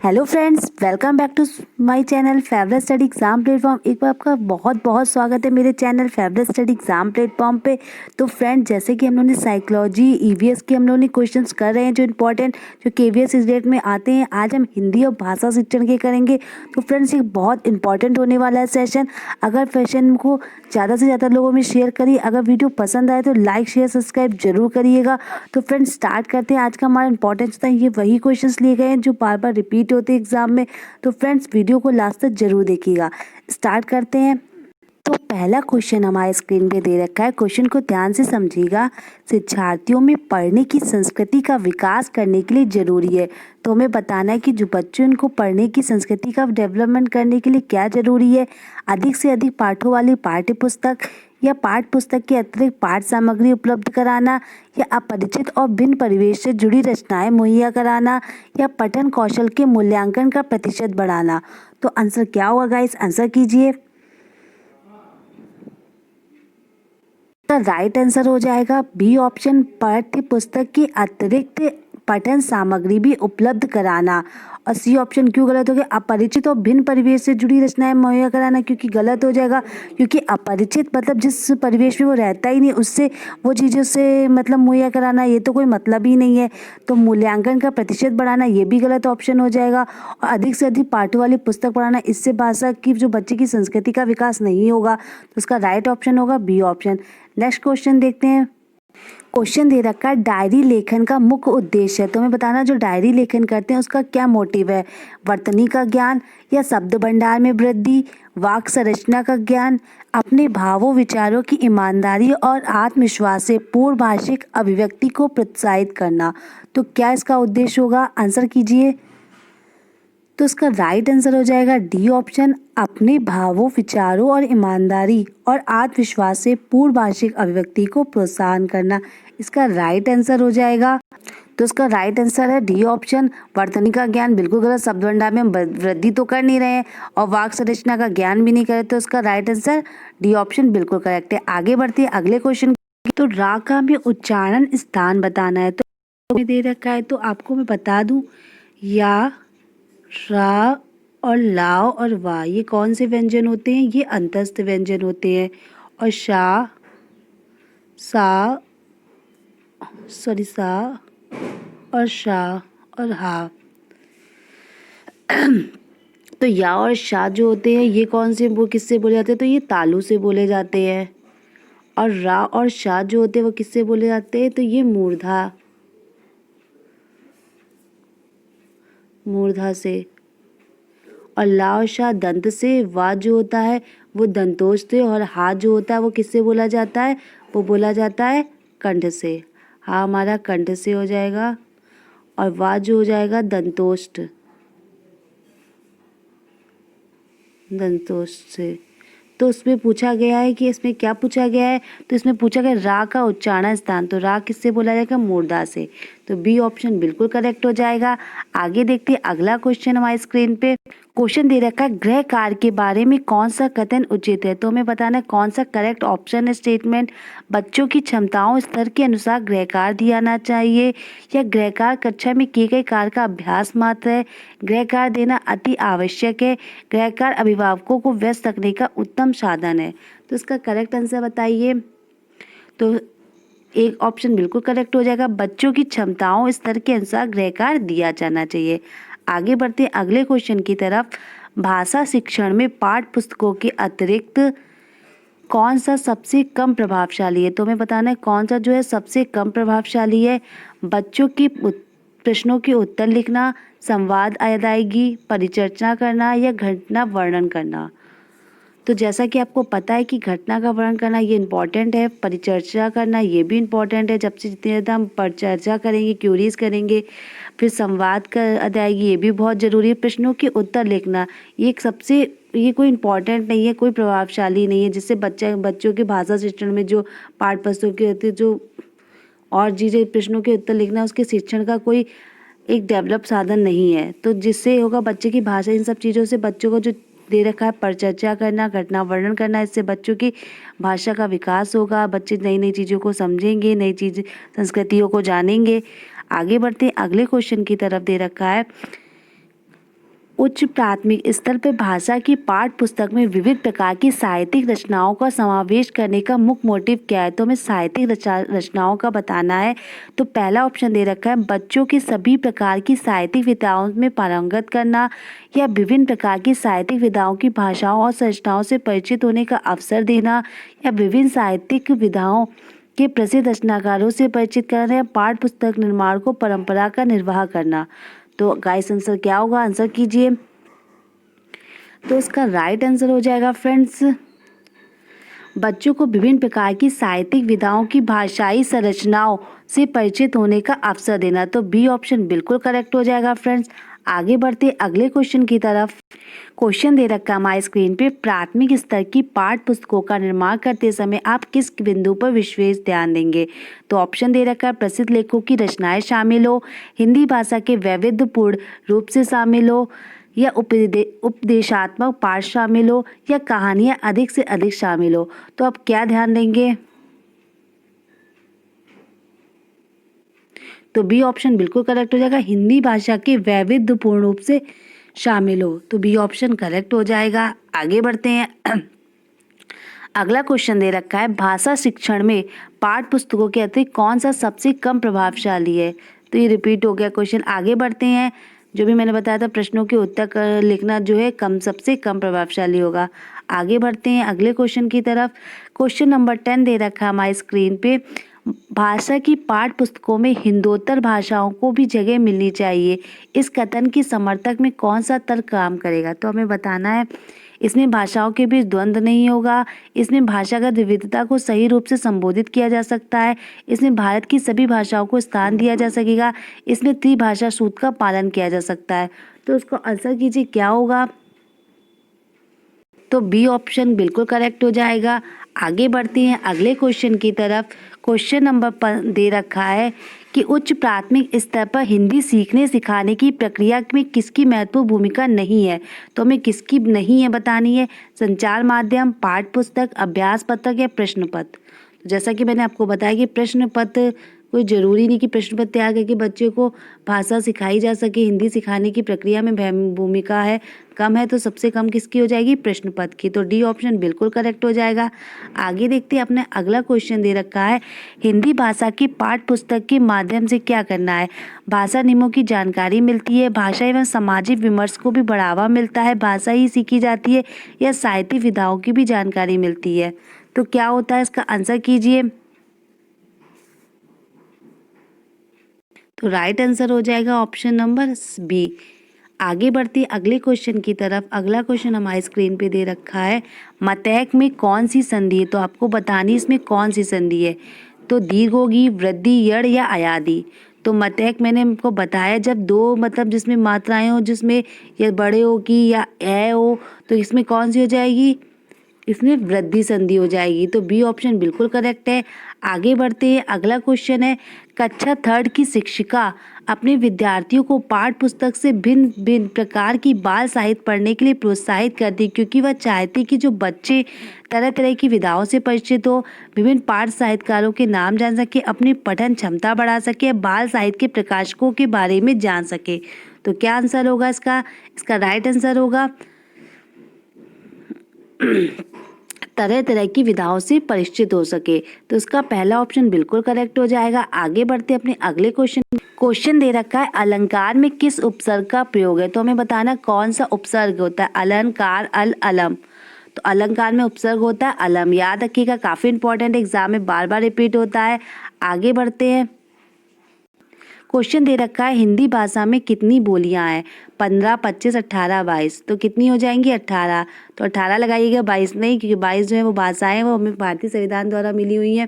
Hello friends, welcome back to my channel favourite study exam platform. एक बार आपका बहुत बहुत स्वागत है मेरे channel favourite study exam platform पे। तो फ्रेंड्स, जैसे कि हम लोगों ने साइकोलॉजी ईवीएस के हम लोगों ने क्वेश्चंस कर रहे हैं जो इंपॉर्टेंट जो केवीएस इस डेट में आते हैं। आज हम हिंदी और भाषा शिक्षण के करेंगे। तो फ्रेंड्स, ये बहुत इंपॉर्टेंट होने वाला है सेशन। अगर सेशन को ज़्यादा से ज़्यादा लोगों में शेयर करिए। अगर वीडियो पसंद आए तो लाइक शेयर सब्सक्राइब जरूर करिएगा। तो फ्रेंड्स, स्टार्ट करते हैं। आज का हमारा इंपॉर्टेंस था, ये वही क्वेश्चंस लिए गए हैं जो बार बार रिपीट होते हैं एग्जाम में। तो फ्रेंड्स, वीडियो को लास्ट तक जरूर देखिएगा। स्टार्ट करते हैं। तो पहला क्वेश्चन हमारे स्क्रीन पे दे रखा है। क्वेश्चन को ध्यान से समझिएगा। शिक्षार्थियों में पढ़ने की संस्कृति का विकास करने के लिए जरूरी है। तो हमें बताना है कि जो बच्चे उनको पढ़ने की संस्कृति का डेवलपमेंट करने के लिए क्या जरूरी है। अधिक से अधिक पाठों वाली पाठ्य पुस्तक या पाठ्य पुस्तक के अतिरिक्त पाठ सामग्री उपलब्ध कराना, या अपरिचित और भिन्न परिवेश से जुड़ी रचनाएं मुहैया कराना, या पठन कौशल के मूल्यांकन का प्रतिशत बढ़ाना। तो आंसर क्या होगा गाइस? आंसर कीजिए। राइट आंसर हो जाएगा बी ऑप्शन, पाठ्य पुस्तक की अतिरिक्त पठन सामग्री भी उपलब्ध कराना। और सी ऑप्शन क्यों गलत हो गया? अपरिचित और भिन्न परिवेश से जुड़ी रचनाएं मुहैया कराना, क्योंकि गलत हो जाएगा। क्योंकि अपरिचित मतलब जिस परिवेश में वो रहता ही नहीं, उससे वो चीज़ें से मतलब मुहैया कराना, ये तो कोई मतलब ही नहीं है। तो मूल्यांकन का प्रतिशत बढ़ाना, ये भी गलत ऑप्शन हो जाएगा। और अधिक से अधिक पाठों वाली पुस्तक पढ़ाना, इससे भाषा की जो बच्चे की संस्कृति का विकास नहीं होगा। तो उसका राइट ऑप्शन होगा बी ऑप्शन। नेक्स्ट क्वेश्चन देखते हैं। क्वेश्चन दे रखा है, डायरी लेखन का मुख्य उद्देश्य है। तो हमें बताना जो डायरी लेखन करते हैं उसका क्या मोटिव है। वर्तनी का ज्ञान, या शब्द भंडार में वृद्धि, वाक् संरचना का ज्ञान, अपने भावों विचारों की ईमानदारी और आत्मविश्वास से पूर्ण भाषिक अभिव्यक्ति को प्रोत्साहित करना। तो क्या इसका उद्देश्य होगा? आंसर कीजिए। तो इसका राइट आंसर हो जाएगा डी ऑप्शन, अपने भावों विचारों और ईमानदारी और आत्मविश्वास से पूर्ण भाषिक अभिव्यक्ति को प्रोत्साहन करना। इसका राइट आंसर हो जाएगा। तो इसका राइट आंसर है डी ऑप्शन, वर्तनी का ज्ञान बिल्कुल गलत। शब्द भंडार में हम वृद्धि तो कर नहीं रहे हैं और वाक् संरचना का ज्ञान भी नहीं करे। तो इसका राइट आंसर डी ऑप्शन बिल्कुल करेक्ट है। आगे बढ़ते हैं अगले क्वेश्चन। तो रा का हमें उच्चारण स्थान बताना है। तो दे रखा है, तो आपको मैं बता दूं, या, रा और लाव और वा ये कौन से व्यंजन होते हैं? ये अंतस्थ व्यंजन होते हैं। और सा और शा और हा। तो या और शा जो होते हैं ये कौन से, वो किससे बोले जाते हैं? तो ये तालु से बोले जाते हैं। और रा और शा जो होते हैं वो किससे बोले जाते हैं? तो ये मूर्धा से। और ला और शा दंत से। वा जो होता है वो दंतोष से। और हा जो होता है वो किससे बोला जाता है? वो बोला जाता है कंठ से। हा हमारा कंठ से हो जाएगा। और वा जो हो जाएगा दंतोष्ठ से। तो उसमें पूछा गया है कि इसमें क्या पूछा गया है? तो इसमें पूछा गया रा का उच्चारण स्थान। तो रा किससे बोला जाएगा? मूर्धा से। तो बी ऑप्शन बिल्कुल करेक्ट हो जाएगा। आगे देखते हैं अगला क्वेश्चन हमारी स्क्रीन पे। क्वेश्चन दे रखा है, गृह कार्य के बारे में कौन सा कथन उचित है। तो हमें बताना है कौन सा करेक्ट ऑप्शन है स्टेटमेंट। बच्चों की क्षमताओं स्तर के अनुसार गृह कार्य दिया जाना चाहिए, या गृह कार्य कक्षा में किए गए कार्य का अभ्यास मात्र है, गृह कार्य देना अति आवश्यक है, गृह कार्य अभिभावकों को व्यस्त रखने का उत्तम साधन है। तो इसका करेक्ट आंसर बताइए। तो एक ऑप्शन बिल्कुल करेक्ट हो जाएगा, बच्चों की क्षमताओं स्तर के अनुसार गृह कार्य दिया जाना चाहिए। आगे बढ़ते हैं अगले क्वेश्चन की तरफ। भाषा शिक्षण में पाठ्य पुस्तकों के अतिरिक्त कौन सा सबसे कम प्रभावशाली है। तो हमें बताना है कौन सा जो है सबसे कम प्रभावशाली है। बच्चों की प्रश्नों के उत्तर लिखना, संवाद अदायगी, परिचर्चा करना, या घटना वर्णन करना। तो जैसा कि आपको पता है कि घटना का वर्णन करना ये इम्पॉर्टेंट है, परिचर्चा करना ये भी इम्पॉर्टेंट है। जब से जितनी ज़्यादा हम परिचर्चा करेंगे, क्यूरीज करेंगे, फिर संवाद का अदायगी ये भी बहुत ज़रूरी है। प्रश्नों के उत्तर लिखना ये कोई इम्पॉर्टेंट नहीं है, कोई प्रभावशाली नहीं है, जिससे बच्चों के भाषा शिक्षण में जो पाठ्य पुस्तकों के जो और चीज़ें प्रश्नों के उत्तर लिखना उसके शिक्षण का कोई एक डेवलप साधन नहीं है। तो जिससे होगा बच्चे की भाषा, इन सब चीज़ों से बच्चों को जो दे रखा है परिचर्चा करना, घटना वर्णन करना, इससे बच्चों की भाषा का विकास होगा। बच्चे नई नई चीज़ों को समझेंगे, नई चीज़ संस्कृतियों को जानेंगे। आगे बढ़ते अगले क्वेश्चन की तरफ दे रखा है। उच्च प्राथमिक स्तर पर भाषा की पाठ्य पुस्तक में विविध प्रकार की साहित्यिक रचनाओं का समावेश करने का मुख्य मोटिव क्या है? तो हमें साहित्यिक रचनाओं का बताना है। तो पहला ऑप्शन दे रखा है बच्चों की सभी प्रकार की साहित्यिक विधाओं में पारंगत करना, या विभिन्न प्रकार की साहित्यिक विधाओं की भाषाओं और संरचनाओं से परिचित होने का अवसर देना, या विभिन्न साहित्यिक विधाओं के प्रसिद्ध रचनाकारों से परिचित कराना, या पाठ्य पुस्तक निर्माण को परंपरा का निर्वाह करना। तो गाइस आंसर क्या होगा? आंसर कीजिए। तो इसका राइट आंसर हो जाएगा फ्रेंड्स, बच्चों को विभिन्न प्रकार की साहित्यिक विधाओं की भाषाई संरचनाओं से परिचित होने का अवसर देना। तो बी ऑप्शन बिल्कुल करेक्ट हो जाएगा फ्रेंड्स। आगे बढ़ते अगले क्वेश्चन की तरफ। क्वेश्चन दे रखा है हमारी स्क्रीन पे, प्राथमिक स्तर की पाठ्य पुस्तकों का निर्माण करते समय आप किस बिंदु पर विशेष ध्यान देंगे? तो ऑप्शन दे रखा है प्रसिद्ध लेखकों की रचनाएं शामिल हो, हिंदी भाषा के वैविध्यपूर्ण रूप से शामिल हो, या उपदेशात्मक पाठ शामिल हो, या कहानियां अधिक से अधिक शामिल हो। तो आप क्या ध्यान देंगे? तो बी ऑप्शन बिल्कुल करेक्ट हो जाएगा, हिंदी भाषा के वैविध्यपूर्ण रूप से शामिल हो। तो बी ऑप्शन करेक्ट हो जाएगा। आगे बढ़ते हैं अगला क्वेश्चन दे रखा है भाषा शिक्षण में पाठ्य पुस्तकों के अतिरिक्त कौन सा सबसे कम प्रभावशाली है? तो ये रिपीट हो गया क्वेश्चन। आगे बढ़ते हैं, जो भी मैंने बताया था प्रश्नों के उत्तर लिखना जो है सबसे कम प्रभावशाली होगा। आगे बढ़ते हैं अगले क्वेश्चन की तरफ। क्वेश्चन नंबर 10 दे रखा है हमारी स्क्रीन पे, भाषा की पाठ्य पुस्तकों में हिंदोत्तर भाषाओं को भी जगह मिलनी चाहिए, इस कथन की समर्थक में कौन सा तर्क काम करेगा? तो हमें बताना है इसमें भाषाओं के बीच द्वंद्व नहीं होगा, इसमें भाषागत विविधता को सही रूप से संबोधित किया जा सकता है, इसमें भारत की सभी भाषाओं को स्थान दिया जा सकेगा, इसमें त्रिभाषा सूत्र का पालन किया जा सकता है। तो उसको आंसर कीजिए क्या होगा? तो बी ऑप्शन बिल्कुल करेक्ट हो जाएगा। आगे बढ़ते हैं अगले क्वेश्चन की तरफ। क्वेश्चन नंबर दे रखा है कि उच्च प्राथमिक स्तर पर हिंदी सीखने सिखाने की प्रक्रिया में किसकी महत्वपूर्ण भूमिका नहीं है? तो हमें किसकी नहीं है बतानी है, संचार माध्यम, पाठ्य पुस्तक, अभ्यास पत्रक, या प्रश्न पत्र। तो जैसा कि मैंने आपको बताया कि प्रश्न पत्र कोई ज़रूरी नहीं कि प्रश्न पत्र तैयार करके बच्चे को भाषा सिखाई जा सके, हिंदी सिखाने की प्रक्रिया में भूमिका है कम है, तो सबसे कम किसकी हो जाएगी? प्रश्न पत्र की। तो डी ऑप्शन बिल्कुल करेक्ट हो जाएगा। आगे देखते हैं अपने अगला क्वेश्चन दे रखा है, हिंदी भाषा की पाठ्य पुस्तक के माध्यम से क्या करना है? भाषा नियमों की जानकारी मिलती है, भाषा एवं सामाजिक विमर्श को भी बढ़ावा मिलता है, भाषा ही सीखी जाती है, या साहित्यिक विधाओं की भी जानकारी मिलती है? तो क्या होता है इसका आंसर कीजिए। तो राइट आंसर हो जाएगा ऑप्शन नंबर बी। आगे बढ़ते अगले क्वेश्चन की तरफ। अगला क्वेश्चन हमारी स्क्रीन पे दे रखा है, मतैक में कौन सी संधि है? तो आपको बतानी इसमें कौन सी संधि है। तो दीर्घ होगी, वृद्धि, यड़, या अयादि। तो मतैक मैंने आपको बताया जब दो मतलब जिसमें मात्राएं हो, जिसमें या बड़े होगी या ए हो, तो इसमें कौन सी हो जाएगी? इसमें वृद्धि संधि हो जाएगी। तो बी ऑप्शन बिल्कुल करेक्ट है। आगे बढ़ते हैं अगला क्वेश्चन है, कक्षा 3 की शिक्षिका अपने विद्यार्थियों को पाठ्य पुस्तक से भिन्न भिन्न प्रकार की बाल साहित्य पढ़ने के लिए प्रोत्साहित करती, क्योंकि वह चाहती कि जो बच्चे तरह तरह की विधाओं से परिचित हो, विभिन्न पाठ्य साहित्यकारों के नाम जान सके, अपनी पठन क्षमता बढ़ा सके, बाल साहित्य के प्रकाशकों के बारे में जान सके। तो क्या आंसर होगा इसका? इसका राइट आंसर होगा तरह तरह की विधाओं से परिचित हो सके। तो इसका पहला ऑप्शन बिल्कुल करेक्ट हो जाएगा। आगे बढ़ते अपने अगले क्वेश्चन दे रखा है, अलंकार में किस उपसर्ग का प्रयोग है? तो हमें बताना कौन सा उपसर्ग होता है। अलंकार, अलम। तो अलंकार में उपसर्ग होता है अलम, याद रखिएगा, काफी इंपॉर्टेंट, एग्जाम में बार बार रिपीट होता है। आगे बढ़ते हैं, क्वेश्चन दे रखा है, हिंदी भाषा में कितनी बोलियां हैं? 15, 25, 18, 22। तो कितनी हो जाएंगी? 18। तो 18 लगाइएगा, 22 नहीं, क्योंकि 22 जो है वो भाषाएं वो हमें भारतीय संविधान द्वारा मिली हुई हैं।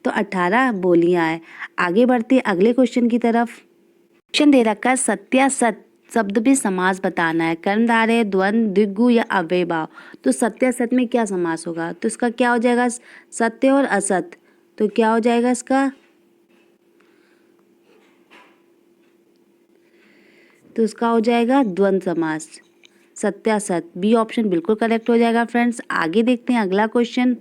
तो 18 बोलियां हैं। आगे बढ़ते हैं अगले क्वेश्चन की तरफ। क्वेश्चन दे रखा है, सत्यासत शब्द में समास बताना है, कर्मधारय, द्वंद्व, द्विगु, या अव्ययभाव। तो सत्यासत में क्या समास होगा? तो इसका क्या हो जाएगा? सत्य और असत। तो क्या हो जाएगा इसका? तो इसका हो जाएगा द्वंद्व समास, सत्यासत। बी ऑप्शन बिल्कुल करेक्ट हो जाएगा फ्रेंड्स। आगे देखते हैं अगला क्वेश्चन।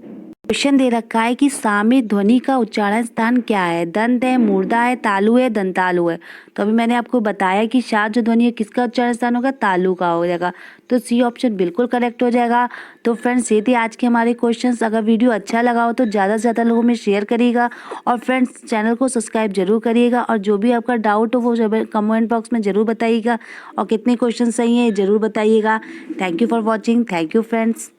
क्वेश्चन दे रखा है कि सामी ध्वनि का उच्चारण स्थान क्या है, दंत है, मूर्धा है, तालु है, दंतालु है। तो अभी मैंने आपको बताया कि शा जो ध्वनि है किसका उच्चारण स्थान होगा, तालु का हो जाएगा। तो सी ऑप्शन बिल्कुल करेक्ट हो जाएगा। तो फ्रेंड्स ये थे आज के हमारे क्वेश्चंस। अगर वीडियो अच्छा लगा हो तो ज़्यादा से ज़्यादा लोगों में शेयर करिएगा और फ्रेंड्स चैनल को सब्सक्राइब जरूर करिएगा और जो भी आपका डाउट हो वो कमेंट बॉक्स में ज़रूर बताइएगा और कितने क्वेश्चन सही हैं ज़रूर बताइएगा। Thank you for watching. Thank you friends.